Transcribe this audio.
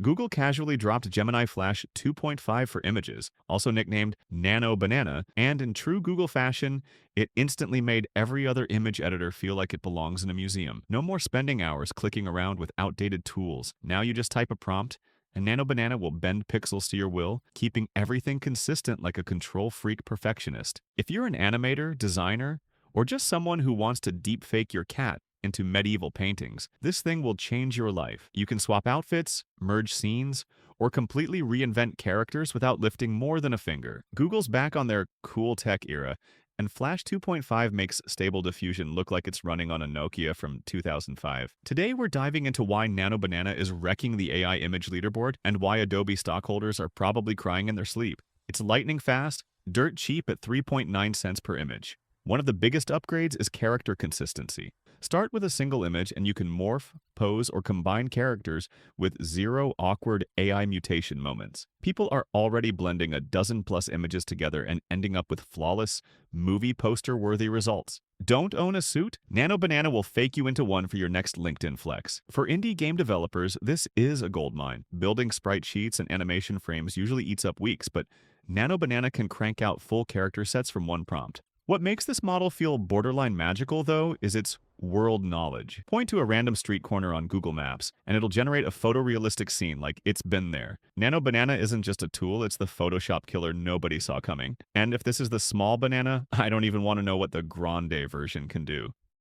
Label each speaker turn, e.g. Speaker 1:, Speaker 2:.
Speaker 1: Google casually dropped Gemini Flash 2.5 for images, also nicknamed Nano Banana, and in true Google fashion, it instantly made every other image editor feel like it belongs in a museum. No more spending hours clicking around with outdated tools. Now you just type a prompt, and Nano Banana will bend pixels to your will, keeping everything consistent like a control freak perfectionist. If you're an animator, designer, or just someone who wants to deepfake your cat into medieval paintings, this thing will change your life. You can swap outfits, merge scenes, or completely reinvent characters without lifting more than a finger. Google's back on their cool tech era, and Flash 2.5 makes Stable Diffusion look like it's running on a Nokia from 2005. Today, we're diving into why Nano Banana is wrecking the AI image leaderboard and why Adobe stockholders are probably crying in their sleep. It's lightning fast, dirt cheap at 3.9 cents per image. One of the biggest upgrades is character consistency. Start with a single image and you can morph, pose, or combine characters with zero awkward AI mutation moments. People are already blending a dozen-plus images together and ending up with flawless, movie poster-worthy results. Don't own a suit? Nano Banana will fake you into one for your next LinkedIn flex. For indie game developers, this is a goldmine. Building sprite sheets and animation frames usually eats up weeks, but Nano Banana can crank out full character sets from one prompt. What makes this model feel borderline magical, though, is its world knowledge. Point to a random street corner on Google Maps, and it'll generate a photorealistic scene like it's been there. Nano Banana isn't just a tool, it's the Photoshop killer nobody saw coming. And if this is the small banana, I don't even want to know what the Grande version can do.